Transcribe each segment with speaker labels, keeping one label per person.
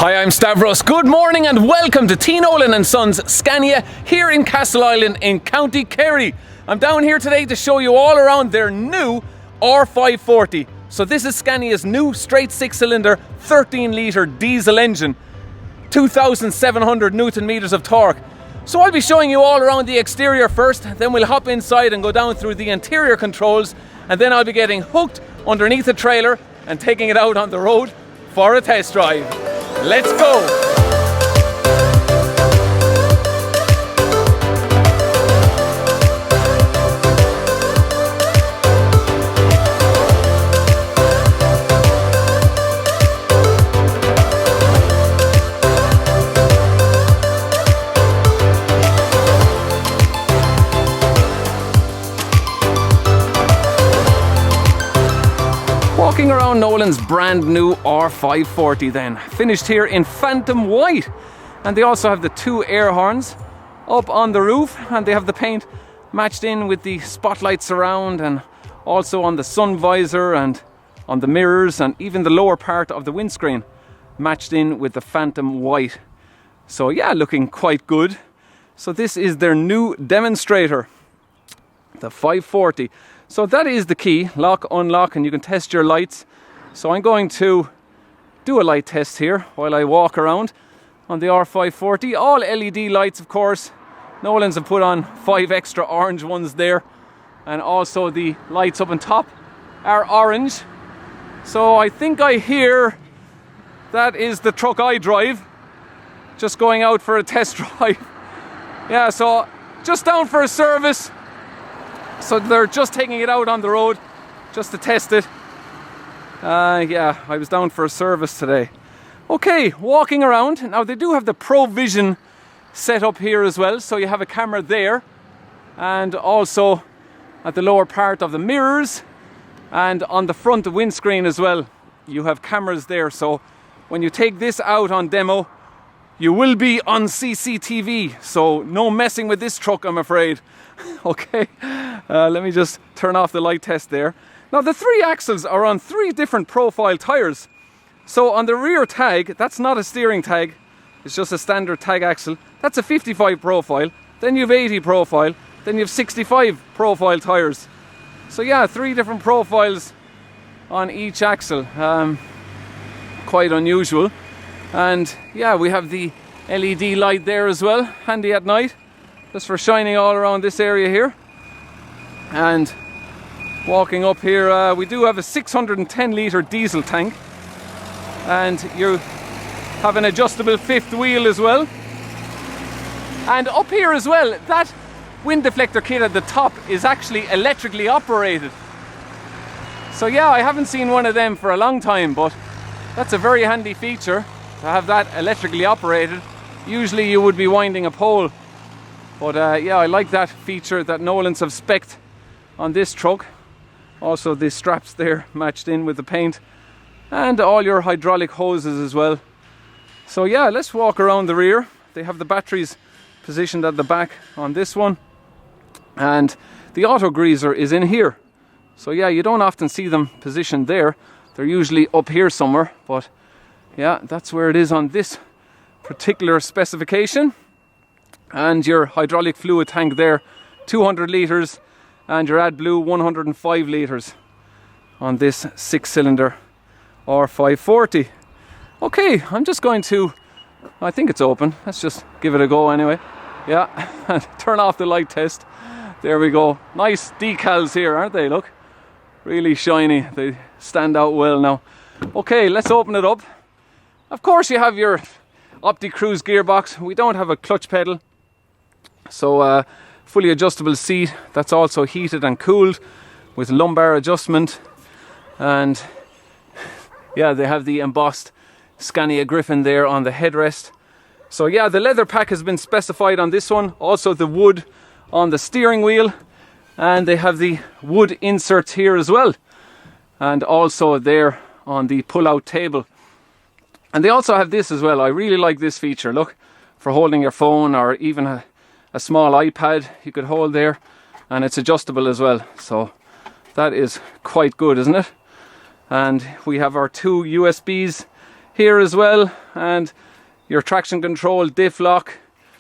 Speaker 1: Hi, I'm Stavros. Good morning and welcome to T. Nolan and Sons SCANIA here in Castleisland in County Kerry. I'm down here today to show you all around their new R540. So this is SCANIA's new straight 6-cylinder 13 litre diesel engine, 2,700 Newton meters of torque. So I'll be showing you all around the exterior first, then we'll hop inside and go down through the interior controls, and then I'll be getting hooked underneath the trailer and taking it out on the road for a test drive. Let's go! Walking around Nolan's brand new R540 then, finished here in Phantom White, and they also have the two air horns up on the roof, and they have the paint matched in with the spotlights around and also on the sun visor and on the mirrors, and even the lower part of the windscreen matched in with the Phantom White. So yeah, looking quite good. So this is their new demonstrator, the 540. So that is the key, lock, unlock, and you can test your lights. So I'm going to do a light test here while I walk around on the R540. All LED lights, of course. Nolan's have put on 5 extra orange ones there. And also the lights up on top are orange. So I think I hear that is the truck I drive. Just going out for a test drive. Yeah, so just down for a service. So they're just taking it out on the road just to test it. Yeah, I was down for a service today. Okay, walking around. Now they do have the Pro Vision set up here as well. So you have a camera there, and also at the lower part of the mirrors and on the front windscreen as well. You have cameras there. So when you take this out on demo, you will be on CCTV. So no messing with this truck, I'm afraid. Okay, let me just turn off the light test there. Now the 3 axles are on 3 different profile tires. So on the rear tag, that's not a steering tag, it's just a standard tag axle. That's a 55 profile, then you have 80 profile, then you have 65 profile tires. So yeah, 3 different profiles on each axle. Quite unusual. And yeah, we have the LED light there as well, handy at night, just for shining all around this area here. And walking up here, we do have a 610 litre diesel tank, and you have an adjustable 5th wheel as well. And up here as well, that wind deflector kit at the top is actually electrically operated. So yeah, I haven't seen one of them for a long time, but that's a very handy feature to have that electrically operated. Usually you would be winding a pole. But yeah, I like that feature that Nolan's have spec'd on this truck. Also the straps there matched in with the paint, and all your hydraulic hoses as well. So yeah, let's walk around the rear. They have the batteries positioned at the back on this one, and the auto greaser is in here. So yeah, you don't often see them positioned there. They're usually up here somewhere, but yeah, that's where it is on this particular specification. And your hydraulic fluid tank there, 200 litres, and your AdBlue 105 litres on this 6-cylinder R540. Okay, I'm just going to, I think it's open, let's just give it a go anyway. Yeah, turn off the light test. There we go. Nice decals here, aren't they? Look, really shiny. They stand out well now. Okay, let's open it up. Of course you have your OptiCruise gearbox. We don't have a clutch pedal. So fully adjustable seat, that's also heated and cooled with lumbar adjustment. And yeah, they have the embossed SCANIA Griffin there on the headrest. So yeah, the leather pack has been specified on this one. Also the wood on the steering wheel. And they have the wood inserts here as well. And also there on the pull-out table. And they also have this as well. I really like this feature, look, for holding your phone or even a small iPad you could hold there, and it's adjustable as well. So that is quite good, isn't it? And we have our 2 USBs here as well, and your traction control, diff lock.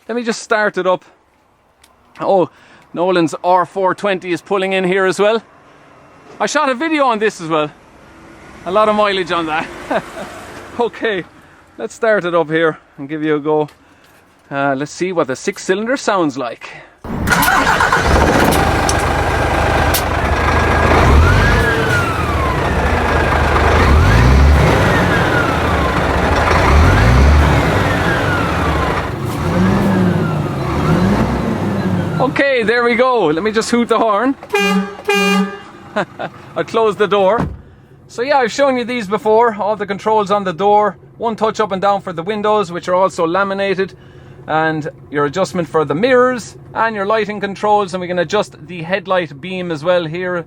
Speaker 1: Let me just start it up. Oh, Nolan's R420 is pulling in here as well. I shot a video on this as well. A lot of mileage on that. Okay, let's start it up here and give you a go. Let's see what the 6-cylinder sounds like. Okay, there we go. Let me just hoot the horn. I closed the door. So yeah, I've shown you these before. All the controls on the door. One touch up and down for the windows, which are also laminated. And your adjustment for the mirrors and your lighting controls. And we can adjust the headlight beam as well here.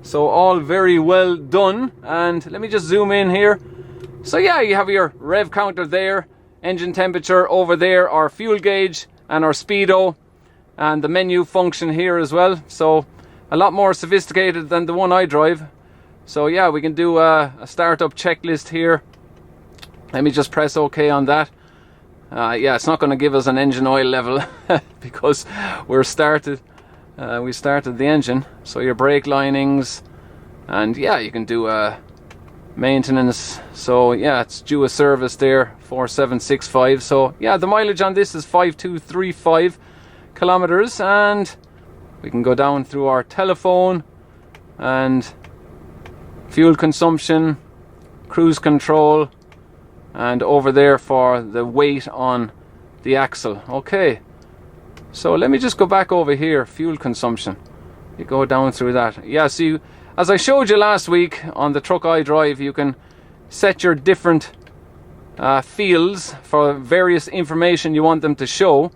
Speaker 1: So all very well done. And let me just zoom in here. So yeah, you have your rev counter there. Engine temperature over there. Our fuel gauge and our speedo. And the menu function here as well. So a lot more sophisticated than the one I drive. So yeah, we can do a startup checklist here. Let me just press OK on that. Yeah, it's not going to give us an engine oil level because we started the engine. So your brake linings, and yeah, you can do maintenance. So yeah, it's due a service there, 4765. So yeah, the mileage on this is 5235 kilometers, and we can go down through our telephone and fuel consumption, cruise control, and over there for the weight on the axle. Okay, so let me just go back over here. Fuel consumption, you go down through that. Yeah, see, as I showed you last week on the truck I drive, you can set your different fields for various information you want them to show.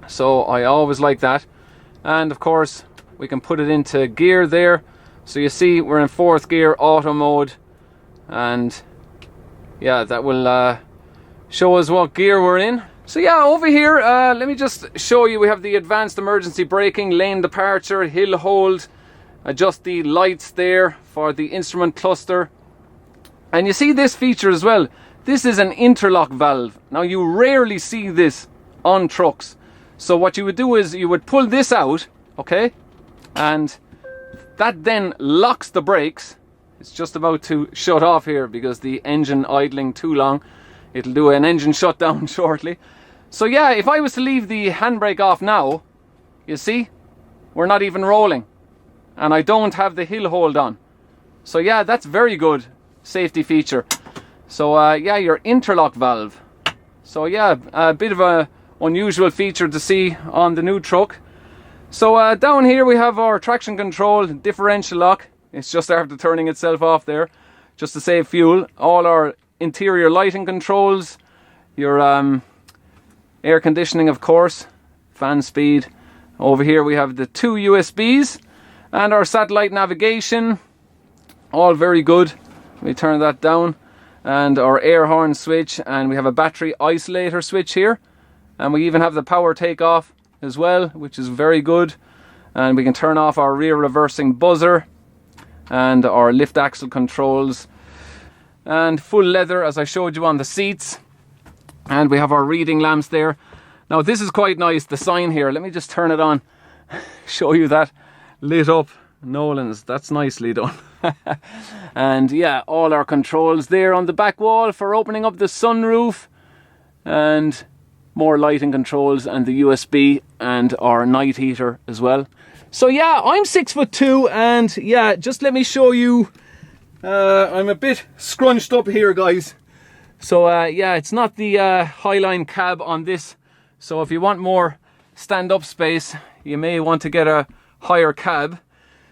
Speaker 1: So I always like that. And of course we can put it into gear there. So you see we're in 4th gear auto mode, and yeah, that will show us what gear we're in. So yeah, over here let me just show you, we have the advanced emergency braking, lane departure, hill hold, adjust the lights there for the instrument cluster. And you see this feature as well. This is an interlock valve. Now you rarely see this on trucks. So what you would do is you would pull this out, okay, and that then locks the brakes. It's just about to shut off here because the engine idling too long. It'll do an engine shutdown shortly. So yeah, if I was to leave the handbrake off now, you see, we're not even rolling. And I don't have the hill hold on. So yeah, that's very good safety feature. So yeah, your interlock valve. So yeah, a bit of a unusual feature to see on the new truck. So down here we have our traction control, differential lock. It's just after turning itself off there, just to save fuel. All our interior lighting controls, your air conditioning, of course, fan speed. Over here we have the 2 USBs and our satellite navigation. All very good. Let me turn that down. And our air horn switch, and we have a battery isolator switch here. And we even have the power takeoff as well, which is very good. And we can turn off our rear reversing buzzer and our lift axle controls. And full leather, as I showed you on the seats. And we have our reading lamps there. Now this is quite nice, the sign here. Let me just turn it on, show you that lit up Nolan's. That's nicely done. And yeah, all our controls there on the back wall for opening up the sunroof, and more lighting controls, and the USB and our night heater as well. So yeah, I'm 6'2", and yeah, just let me show you. I'm a bit scrunched up here, guys. So yeah, it's not the Highline cab on this. So if you want more stand-up space, you may want to get a higher cab.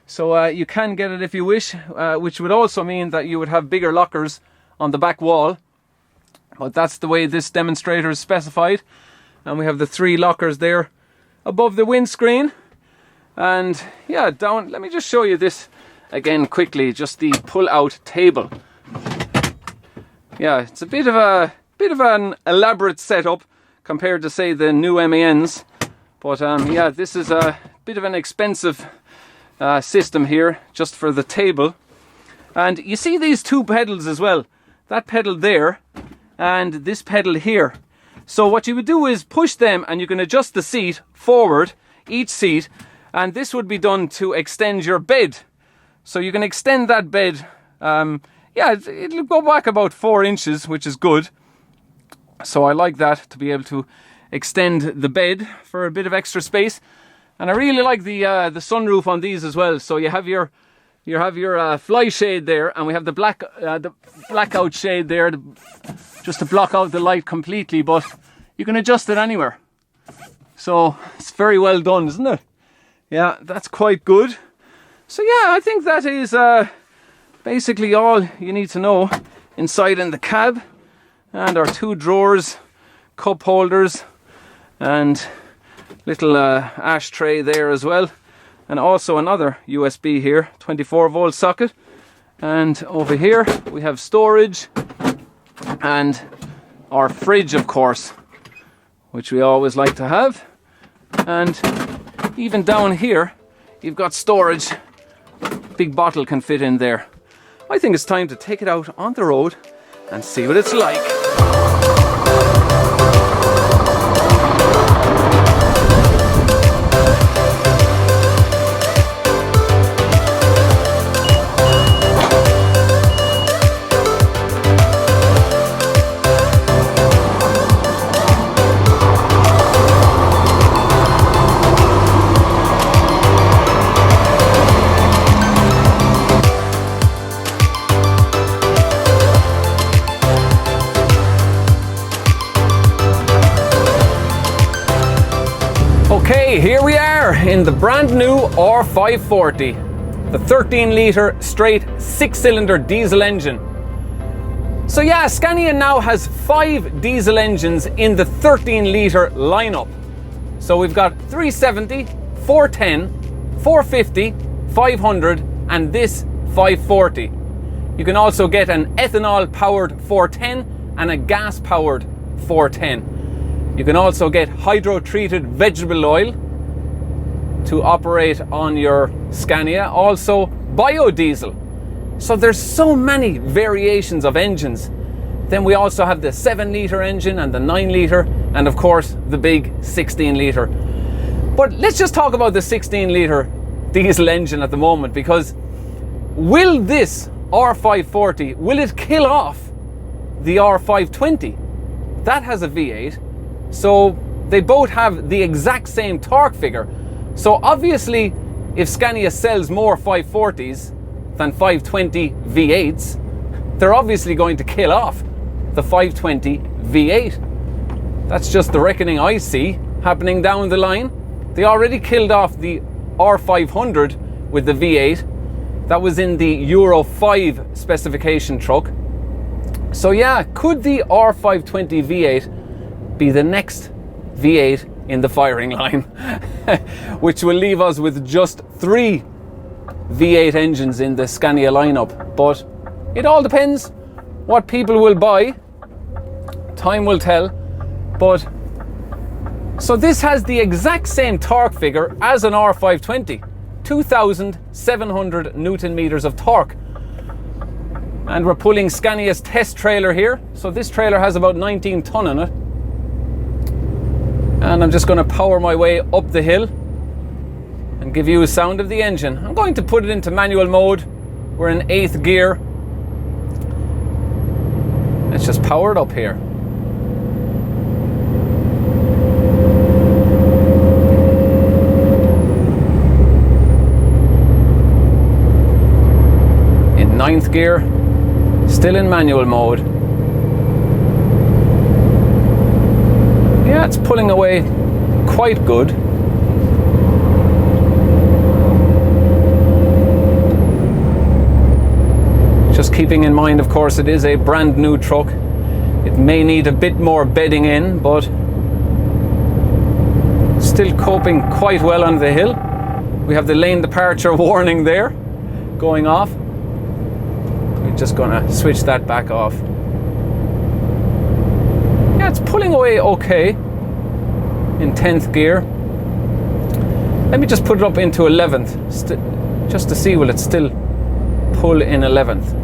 Speaker 1: So you can get it if you wish, which would also mean that you would have bigger lockers on the back wall. But that's the way this demonstrator is specified. And we have the 3 lockers there above the windscreen. And yeah, down, let me just show you this again quickly, just the pull-out table. Yeah, it's a bit of an elaborate setup compared to, say, the new MANs. But yeah, this is a bit of an expensive system here just for the table. And you see these 2 pedals as well. That pedal there and this pedal here. So what you would do is push them, and you can adjust the seat forward, each seat, and this would be done to extend your bed. So you can extend that bed, yeah, it'll go back about 4 inches, which is good. So I like that, to be able to extend the bed for a bit of extra space. And I really like the sunroof on these as well. So you have your fly shade there, and we have the blackout shade there, just to block out the light completely. But you can adjust it anywhere. So it's very well done, isn't it? Yeah, that's quite good. So yeah, I think that is basically all you need to know inside in the cab. And our 2 drawers, cup holders, and little ashtray there as well. And also another USB here, 24 volt socket. And over here we have storage and our fridge, of course, which we always like to have. And even down here you've got storage. Big bottle can fit in there. I think it's time to take it out on the road and see what it's like. Okay, here we are in the brand new R540, the 13 litre straight 6-cylinder diesel engine. So yeah, Scania now has 5 diesel engines in the 13 litre lineup. So we've got 370, 410, 450, 500 and this 540. You can also get an ethanol powered 410 and a gas powered 410. You can also get hydrotreated vegetable oil to operate on your Scania, also biodiesel. So there's so many variations of engines. Then we also have the 7 litre engine and the 9 litre, and of course the big 16 litre. But let's just talk about the 16 litre diesel engine at the moment, because will this R540, will it kill off the R520? That has a V8. So they both have the exact same torque figure. So obviously, if Scania sells more 540s than 520 V8s, they're obviously going to kill off the 520 V8. That's just the reckoning I see happening down the line. They already killed off the R500 with the V8. That was in the Euro 5 specification truck. So yeah, could the R520 V8 be the next V8 in the firing line, which will leave us with just 3 V8 engines in the Scania lineup? But it all depends what people will buy. Time will tell. But so this has the exact same torque figure as an R520, 2,700 Newton meters of torque. And we're pulling Scania's test trailer here. So this trailer has about 19 ton in it. And I'm just going to power my way up the hill and give you a sound of the engine. I'm going to put it into manual mode. We're in 8th gear. Let's just power it up here. In 9th gear, still in manual mode. Yeah, it's pulling away quite good. Just keeping in mind, of course, it is a brand new truck. It may need a bit more bedding in, but still coping quite well on the hill. We have the lane departure warning there going off. We're just gonna switch that back off. Yeah, it's pulling away okay in 10th gear. Let me just put it up into 11th, just to see will it still pull in 11th.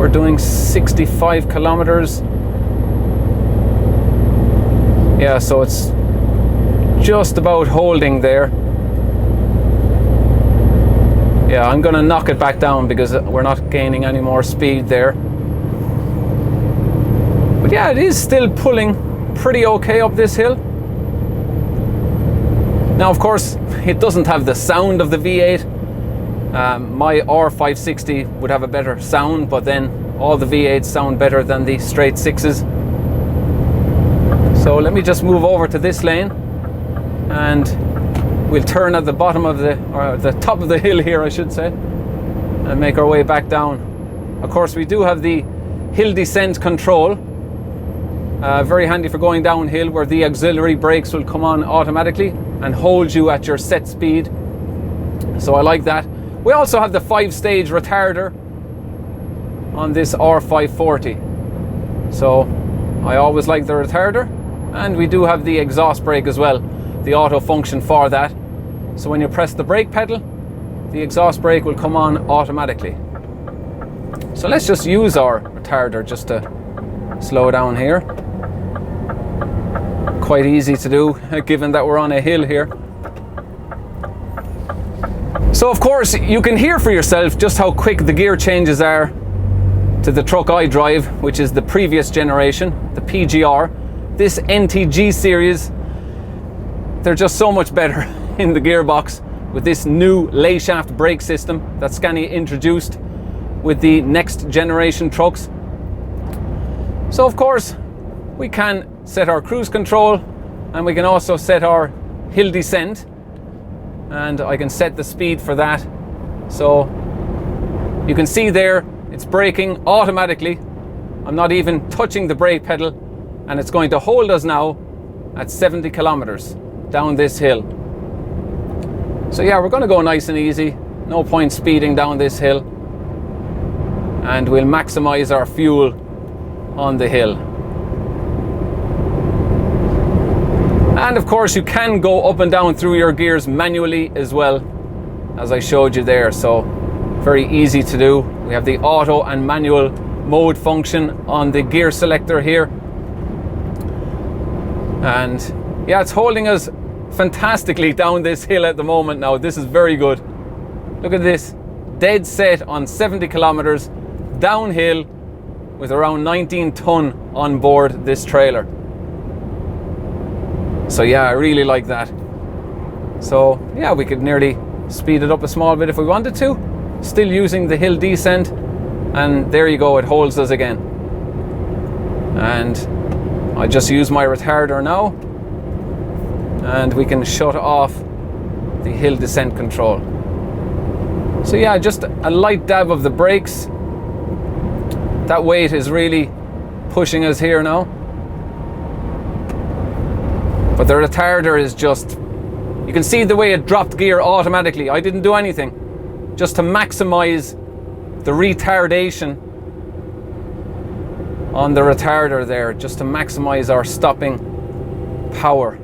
Speaker 1: we're doing 65 kilometers. Yeah, so it's just about holding there. Yeah, I'm gonna knock it back down because we're not gaining any more speed there. But yeah, it is still pulling pretty okay up this hill. Now, of course, it doesn't have the sound of the V8. My R560 would have a better sound, but then all the V8s sound better than the straight sixes. So let me just move over to this lane, and we'll turn at the bottom of or the top of the hill here, I should say, and make our way back down. Of course, we do have the hill descent control. Very handy for going downhill, where the auxiliary brakes will come on automatically and hold you at your set speed. So I like that. We also have the 5-stage retarder on this R540. So I always like the retarder. And we do have the exhaust brake as well, the auto function for that. So when you press the brake pedal, the exhaust brake will come on automatically. So let's just use our retarder just to slow down here. Quite easy to do, given that we're on a hill here. So of course, you can hear for yourself just how quick the gear changes are to the truck I drive, which is the previous generation, the PGR. This NTG series, they're just so much better in the gearbox with this new lay shaft brake system that Scania introduced with the next generation trucks. So of course, we can set our cruise control, and we can also set our hill descent, and I can set the speed for that. So you can see there, it's braking automatically. I'm not even touching the brake pedal, and it's going to hold us now at 70 kilometers down this hill. So yeah, we're going to go nice and easy. No point speeding down this hill, and we'll maximize our fuel on the hill. And of course, you can go up and down through your gears manually as well, as I showed you there. So very easy to do. We have the auto and manual mode function on the gear selector here. And yeah, it's holding us fantastically down this hill at the moment now. This is very good. Look at this, dead set on 70 kilometers downhill with around 19 ton on board this trailer. So yeah, I really like that. So yeah, we could nearly speed it up a small bit if we wanted to, still using the hill descent, and there you go, it holds us again. And I just use my retarder now, and we can shut off the hill descent control. So yeah, just a light dab of the brakes. That weight is really pushing us here now. But the retarder is just, you can see the way it dropped gear automatically. I didn't do anything, just to maximize the retardation on the retarder there, just to maximize our stopping power.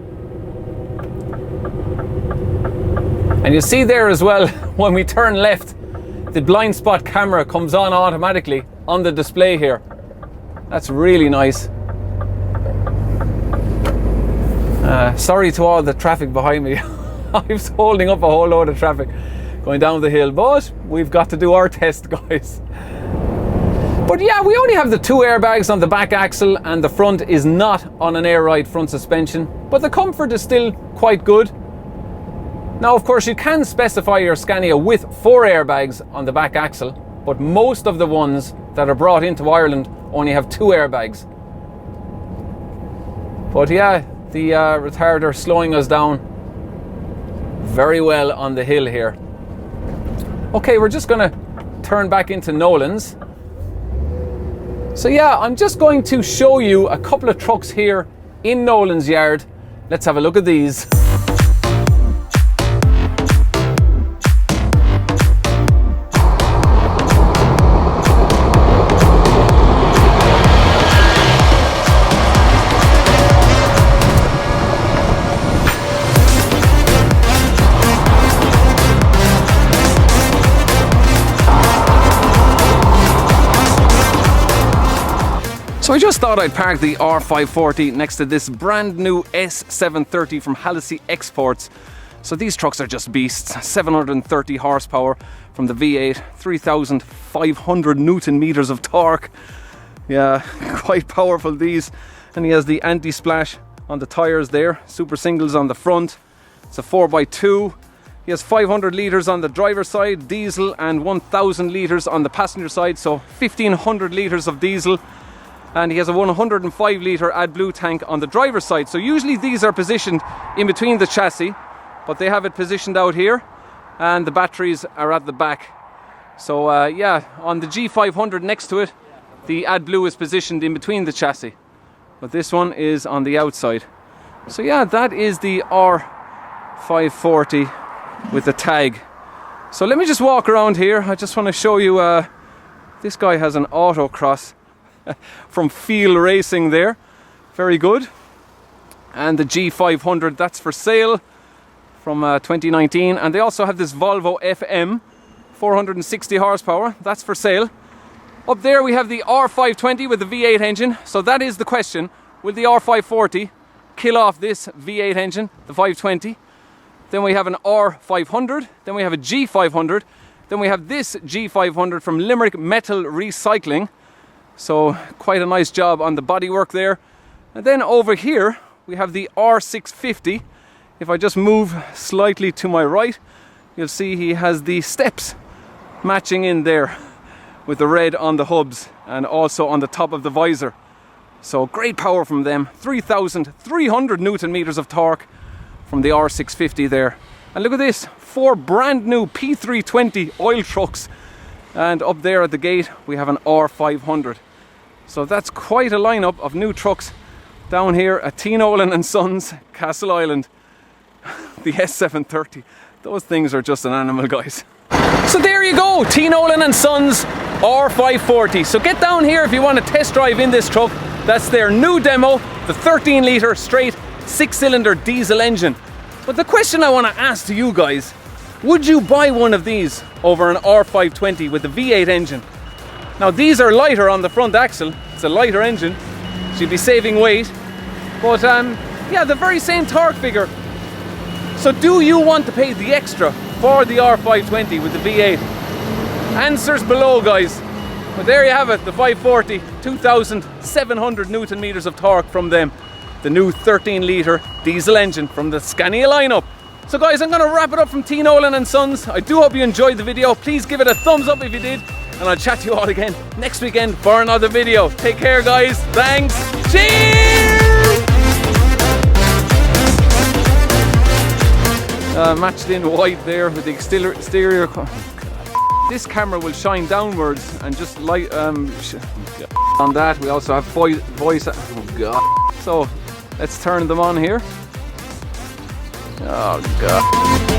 Speaker 1: And you see there as well, when we turn left, the blind spot camera comes on automatically on the display here. That's really nice. Sorry to all the traffic behind me. I was holding up a whole load of traffic going down the hill, but we've got to do our test, guys. But yeah, we only have the 2 airbags on the back axle, and the front is not on an air ride front suspension, but the comfort is still quite good. Now, of course, you can specify your Scania with 4 airbags on the back axle, but most of the ones that are brought into Ireland only have 2 airbags. But yeah, the retarder slowing us down very well on the hill here. Okay, we're just gonna turn back into Nolan's. So yeah, I'm just going to show you a couple of trucks here in Nolan's yard. Let's have a look at these. So I just thought I'd park the R540 next to this brand new S730 from Halsey Exports. So these trucks are just beasts. 730 horsepower from the V8, 3,500 Newton meters of torque. Yeah, quite powerful these. And he has the anti-splash on the tires there, super singles on the front. It's a 4x2. He has 500 litres on the driver's side, diesel, and 1,000 litres on the passenger side, so 1,500 litres of diesel. And he has a 105 litre AdBlue tank on the driver's side. So usually these are positioned in between the chassis, but they have it positioned out here, and the batteries are at the back. So yeah, on the G500 next to it, the AdBlue is positioned in between the chassis, but this one is on the outside. So yeah, that is the R540 with the tag. So let me just walk around here. I just want to show you, this guy has an autocross from Field Racing there. Very good. And the G500, that's for sale from 2019. And they also have this Volvo FM, 460 horsepower. That's for sale. Up there we have the R520 with the V8 engine. So that is the question. Will the R540 kill off this V8 engine, the 520? Then we have an R500. Then we have a G500. Then we have this G500 from Limerick Metal Recycling. So quite a nice job on the bodywork there. And then over here we have the R650. If I just move slightly to my right, you'll see he has the steps matching in there with the red on the hubs and also on the top of the visor. So great power from them. 3,300 Newton meters of torque from the R650 there. And look at this, 4 brand new P320 oil trucks. And up there at the gate we have an R500. So that's quite a lineup of new trucks down here at Nolan and Sons, Castleisland. The S730. Those things are just an animal, guys. So there you go, Nolan and Sons R540. So get down here if you want to test drive in this truck. That's their new demo, the 13 litre straight 6-cylinder diesel engine. But the question I want to ask to you guys, would you buy one of these over an R520 with the V8 engine? Now these are lighter on the front axle, it's a lighter engine, so you'd be saving weight. But yeah, the very same torque figure. So do you want to pay the extra for the R520 with the V8? Answers below, guys. But there you have it, the 540, 2,700 Newton meters of torque from them. The new 13 litre diesel engine from the Scania lineup. So guys, I'm going to wrap it up from Nolan and Sons. I do hope you enjoyed the video. Please give it a thumbs up if you did. And I'll chat to you all again next weekend for another video. Take care, guys. Thanks. Cheers! Matched in white there with the exterior. This camera will shine downwards and just light on that. We also have voice. Oh god. So let's turn them on here. Oh god.